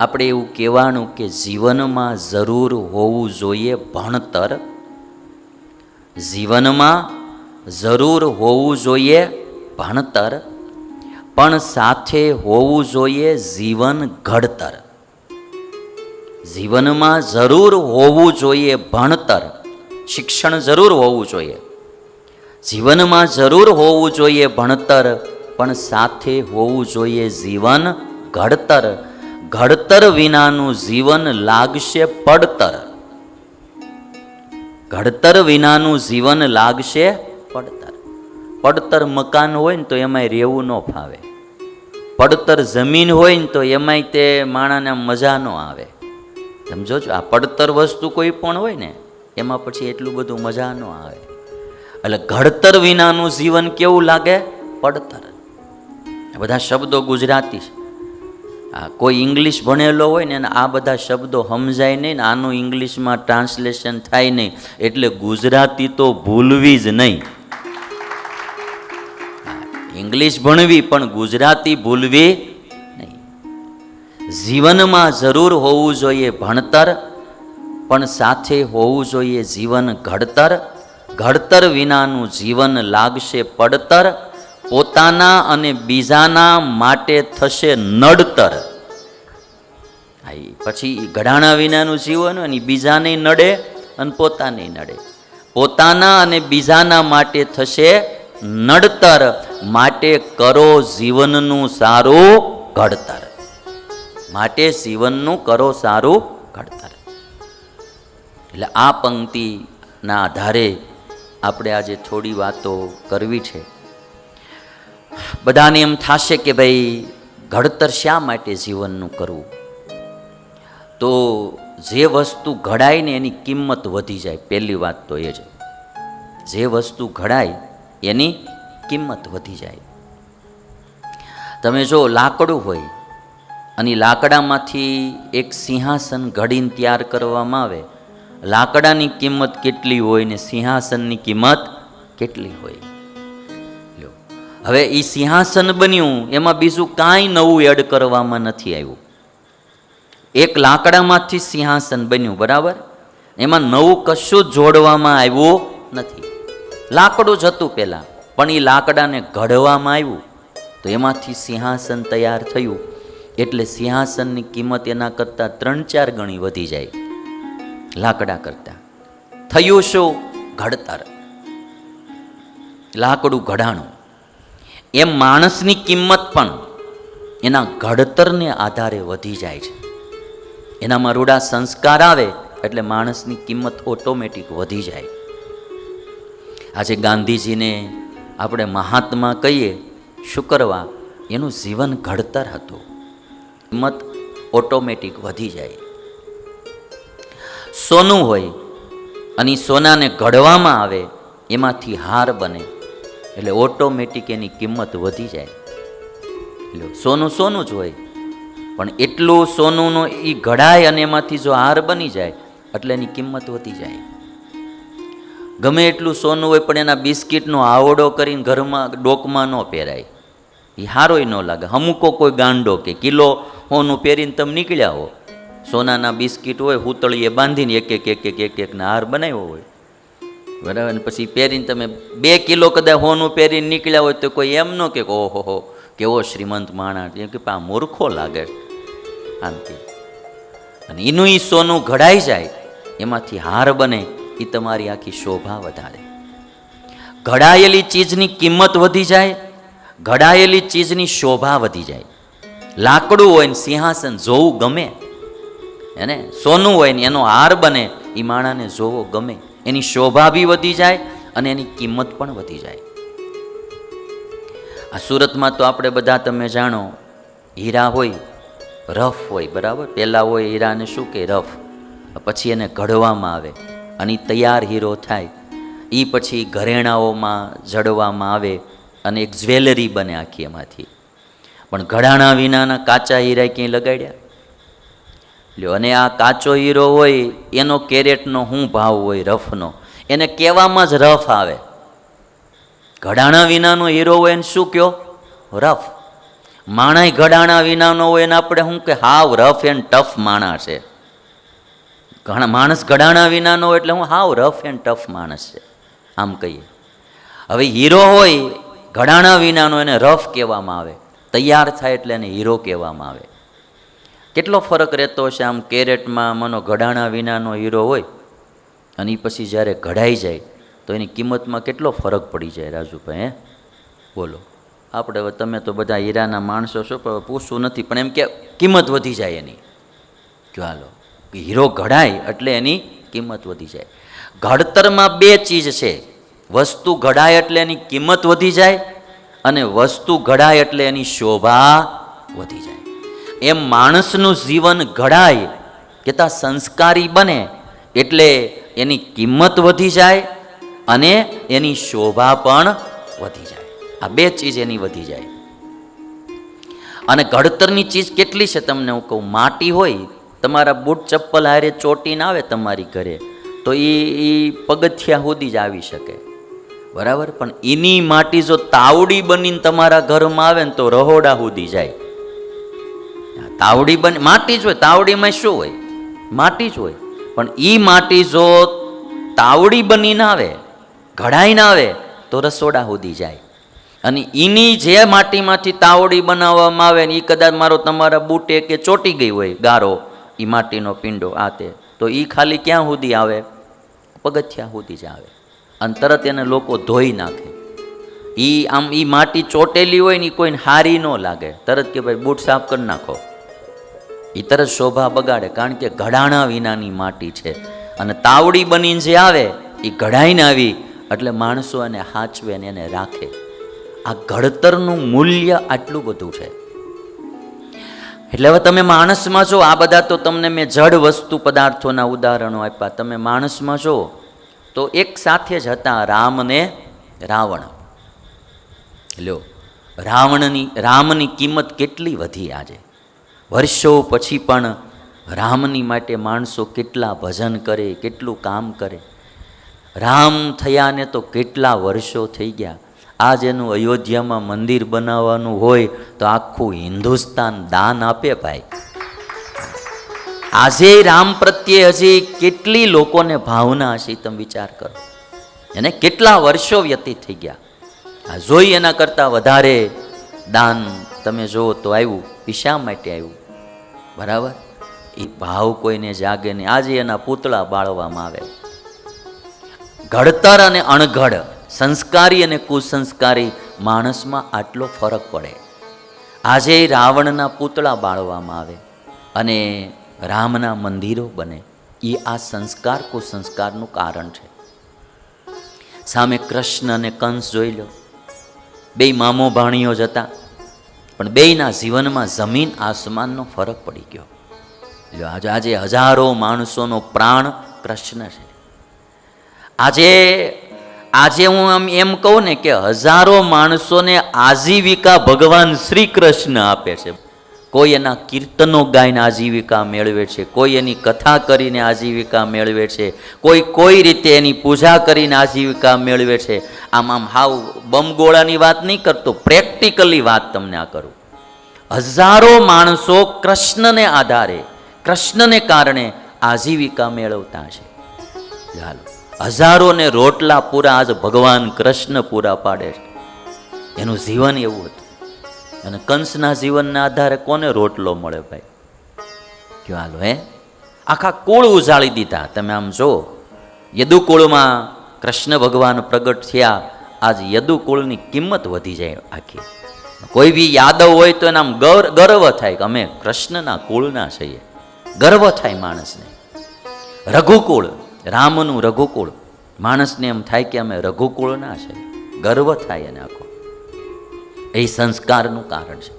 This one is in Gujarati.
આપણે એવું કહેવાનું કે જીવનમાં જરૂર હોવું જોઈએ ભણતર. જીવનમાં જરૂર હોવું જોઈએ ભણતર, પણ સાથે હોવું જોઈએ જીવન ઘડતર. જીવનમાં જરૂર હોવું જોઈએ ભણતર, શિક્ષણ જરૂર હોવું જોઈએ. જીવનમાં જરૂર હોવું જોઈએ ભણતર, પણ સાથે હોવું જોઈએ જીવન ઘડતર. ઘડતર વિનાનું જીવન લાગશે પડતર. ઘડતર વિનાનું જીવન લાગશે પડતર. પડતર મકાન હોય ને તો એમાંય રહેવું ન ફાવે. પડતર જમીન હોય ને તો એમાંય તે માણાને મજા ન આવે. સમજો છો, આ પડતર વસ્તુ કોઈ પણ હોય ને એમાં પછી એટલું બધું મજા ન આવે. એટલે ઘડતર વિનાનું જીવન કેવું લાગે? પડતર. બધા શબ્દો ગુજરાતી છે. કોઈ ઇંગ્લિશ ભણેલો હોય ને આ બધા શબ્દો સમજાય નહીં ને આનું ઇંગ્લિશમાં ટ્રાન્સલેશન થાય નહીં, એટલે ગુજરાતી તો ભૂલવી જ નહીં. ઇંગ્લિશ ભણવી પણ ગુજરાતી ભૂલવી નહીં. જીવનમાં જરૂર હોવું જોઈએ ભણતર, પણ સાથે હોવું જોઈએ જીવન ઘડતર. ઘડતર વિનાનું જીવન લાગશે પડતર. પોતાના અને બીજાના માટે થશે નડતર. પછી ઘડાણા વિનાનું જીવન હોય ને બીજાને નડે અને પોતાને નડે. પોતાના અને બીજાના માટે થશે નડતર. માટે કરો જીવનનું સારું ઘડતર. માટે જીવનનું કરો સારું ઘડતર. એટલે આ પંક્તિના આધારે આપણે આજે થોડી વાતો કરવી છે. બધાને એમ થશે કે ભાઈ ઘડતર શા માટે જીવનનું કરવું? તો જે વસ્તુ ઘડાય ને એની કિંમત વધી જાય. પહેલી વાત તો એ છે, જે વસ્તુ ઘડાય એની કિંમત વધી જાય. તમે જો લાકડું હોય અને લાકડામાંથી એક સિંહાસન ઘડીને તૈયાર કરવામાં આવે, લાકડાની કિંમત કેટલી હોય ને સિંહાસનની કિંમત કેટલી હોય. હવે એ સિંહાસન બન્યું એમાં બીજું કાંઈ નવું એડ કરવામાં નથી આવ્યું. એક લાકડામાંથી સિંહાસન બન્યું, બરાબર, એમાં નવું કશું જ જોડવામાં આવ્યું નથી. લાકડું જ હતું પહેલાં, પણ એ લાકડાને ઘડવામાં આવ્યું તો એમાંથી સિંહાસન તૈયાર થયું. એટલે સિંહાસનની કિંમત એના કરતાં 3-4 ગણી વધી જાય લાકડા કરતાં. થયું શું? ઘડતર. લાકડું ઘડાણું. એમ માણસની કિંમત પણ એના ઘડતરને આધારે વધી જાય છે. એનામાં રૂડા સંસ્કાર આવે એટલે માણસની કિંમત ઓટોમેટિક વધી જાય. આજે ગાંધીજીને આપણે મહાત્મા કહીએ, શું કરવા? એનું જીવન ઘડતર હતું. કિંમત ઓટોમેટિક વધી જાય. સોનું હોય અને સોનાને ઘડવામાં આવે, એમાંથી હાર બને એટલે ઓટોમેટિક એની કિંમત વધી જાય. એટલે સોનું સોનું જ હોય, પણ એટલું સોનુંનો એ ઘડાય અને એમાંથી જો હાર બની જાય એટલે એની કિંમત વધી જાય. ગમે એટલું સોનું હોય પણ એના બિસ્કિટનો આવડો કરીને ઘરમાં ડોકમાં ન પહેરાય, એ હારોય ન લાગે. અમુકો કોઈ ગાંડો કે કિલો સોનું પહેરીને તમે નીકળ્યા હો, સોનાના બિસ્કિટ હોય હુતળીએ બાંધીને એક એકના હાર બનાવ્યો હોય, બરાબર, અને પછી પહેરીને તમે 2 કિલો કદાચ સોનું પહેરીને નીકળ્યા હોય તો કોઈ એમ ન કે ઓહો કેવો શ્રીમંત માણસ, એમ કે આ મૂર્ખો લાગે આમથી. અને એનું એ સોનું ઘડાઈ જાય, એમાંથી હાર બને, એ તમારી આખી શોભા વધારે. ઘડાયેલી ચીજની કિંમત વધી જાય, ઘડાયેલી ચીજની શોભા વધી જાય. લાકડું હોય ને સિંહાસન જોવું ગમે, એને સોનું હોય ને એનો હાર બને, એ માણાને જોવો ગમે, એની શોભા બી વધી જાય અને એની કિંમત પણ વધી જાય. આ સુરતમાં તો આપણે બધા તમે જાણો, હીરા હોય રફ હોય, બરાબર, પહેલાં હોય હીરાને શું કે રફ, પછી એને ઘડવામાં આવે અને તૈયાર હીરો થાય. એ પછી ઘરેણાઓમાં જડવામાં આવે અને એક જ્વેલરી બને આખી એમાંથી. પણ ઘડાણા વિનાના કાચા હીરા ક્યાંય લગાડ્યા લ્યો. અને આ કાચો હીરો હોય એનો કેરેટનો શું ભાવ હોય રફનો, એને કહેવામાં જ રફ આવે. ઘડાણા વિનાનો હીરો હોય એને શું કહો? રફ. માણાય ઘડાણા વિનાનો હોય એને આપણે શું કે હાવ રફ એન્ડ ટફ માણસ છે. માણસ ઘડાણા વિનાનો હોય એટલે હું હાવ રફ એન્ડ ટફ માણસ છે આમ કહીએ. હવે હીરો હોય ઘડાણા વિનાનો એને રફ કહેવામાં આવે, તૈયાર થાય એટલે એને હીરો કહેવામાં આવે. કેટલો ફરક રહેતો હશે આમ કેરેટમાં મનો ઘડાણા વિનાનો હીરો હોય અને એ પછી જ્યારે ઘડાઈ જાય તો એની કિંમતમાં કેટલો ફરક પડી જાય રાજુભાઈ. બોલો, આપણે હવે તમે તો બધા હીરાના માણસો છો, પણ પૂછવું નથી, પણ એમ કે કિંમત વધી જાય એની. ચાલો, હીરો ઘડાય એટલે એની કિંમત વધી જાય. ઘડતરમાં બે ચીજ છે, વસ્તુ ઘડાય એટલે એની કિંમત વધી જાય અને વસ્તુ ઘડાય એટલે એની શોભા વધી જાય. એમ માણસનું જીવન ઘડાય કેતા સંસ્કારી બને એટલે એની કિંમત વધી જાય અને એની શોભા પણ વધી જાય. આ બે ચીજ એની વધી જાય. અને ઘડતરની ચીજ કેટલી છે તમને હું કહું. માટી હોય, તમારા બૂટ ચપ્પલ હારે ચોટીને આવે તમારી ઘરે તો એ પગથિયા સુધી જ આવી શકે, બરાબર. પણ એની માટી જો તાવડી બનીને તમારા ઘરમાં આવે ને તો રહોડા સુધી જાય. તાવડી બની માટી જ હોય, તાવડીમાં શું હોય? માટી જ હોય. પણ એ માટી જો તાવડી બનીને આવે, ઘડાઈને આવે તો રસોડા સુધી જાય. અને એની જે માટીમાંથી તાવડી બનાવવામાં આવે ને એ કદાચ મારો તમારા બૂટે કે ચોટી ગઈ હોય ગારો, એ માટીનો પિંડો આ તે, તો એ ખાલી ક્યાં સુધી આવે? પગથિયા સુધી જ આવે. અને તરત એને લોકો ધોઈ નાખે. એ આમ એ માટી ચોટેલી હોય ને કોઈને હારી ન લાગે, તરત કે ભાઈ બૂટ સાફ કરી નાખો. એ તરત શોભા બગાડે, કારણ કે ઘડાણા વિનાની માટી છે. અને તાવડી બનીને જે આવે એ ઘડાઈને આવી એટલે માણસો એને હાચવે ને એને રાખે. આ ઘડતરનું મૂલ્ય આટલું બધું છે. એટલે હવે તમે માણસમાં જો, આ બધા તો તમને મેં જડ વસ્તુ પદાર્થોના ઉદાહરણો આપ્યા. તમે માણસમાં જો તો એક સાથે જ હતા રામ ને રાવણ. લ્યો, રામની કિંમત કેટલી વધી આજે. વર્ષો પછી પણ રામની માટે માણસો કેટલા ભજન કરે, કેટલું કામ કરે. રામ થયા ને તો કેટલા વર્ષો થઈ ગયા. આજ એનું અયોધ્યામાં મંદિર બનાવવાનું હોય તો આખું હિન્દુસ્તાન દાન આપે ભાઈ. આજે રામ પ્રત્યે હજી કેટલી લોકોને ભાવના હશે તમે વિચાર કરો. એને કેટલા વર્ષો વ્યતીત થઈ ગયા. આ જોઈ એના કરતાં વધારે દાન તમે જુઓ તો આવ્યું. એ શા માટે આવ્યું? બરાબર, એ ભાવ કોઈને જાગે નહીં. આજે એના પૂતળા બાળવામાં આવે. ઘડતર અને અણઘડ, સંસ્કારી અને કુસંસ્કારી માણસમાં આટલો ફરક પડે. આજે રાવણના પૂતળા બાળવામાં આવે અને રામના મંદિરો બને. એ આ સંસ્કાર કુસંસ્કારનું કારણ છે. સામે કૃષ્ણ અને કંસ જોઈ લો, બે મામો ભાણીઓ જ હતા, પણ બેયના જીવનમાં જમીન આસમાનનો ફરક પડી ગયો. આજે હજારો માણસોનો પ્રાણ કૃષ્ણ છે. આજે હું એમ કહું ને કે હજારો માણસોને આજીવિકા ભગવાન શ્રી કૃષ્ણ આપે છે. કોઈ એના કીર્તનો ગાઈને આજીવિકા મેળવે છે, કોઈ એની કથા કરીને આજીવિકા મેળવે છે, કોઈ રીતે એની પૂજા કરીને આજીવિકા મેળવે છે. આમ હાવ બમગોળાની વાત નહીં કરતો, પ્રેક્ટિકલી વાત તમને આ કરું. હજારો માણસો કૃષ્ણને આધારે, કૃષ્ણને કારણે આજીવિકા મેળવતા છે. ચાલો, હજારોને રોટલા પૂરા આજ ભગવાન કૃષ્ણ પૂરા પાડે છે. એનું જીવન એવું હતું. અને કંસના જીવનના આધારે કોને રોટલો મળે ભાઈ? કયો હાલો આખા કુળ ઉજાળી દીધા. તમે આમ જો, યદુકુળમાં કૃષ્ણ ભગવાન પ્રગટ થયા. આજ યદુકુળની કિંમત વધી જાય આખી. કોઈ બી યાદવ હોય તો એના ગર્વ થાય કે અમે કૃષ્ણના કુળના છીએ. ગર્વ થાય માણસને. રઘુકુળ, રામનું રઘુકુળ, માણસને એમ થાય કે અમે રઘુકુળના છે. ગર્વ થાય એને આખો. એ સંસ્કારનું કારણ છે.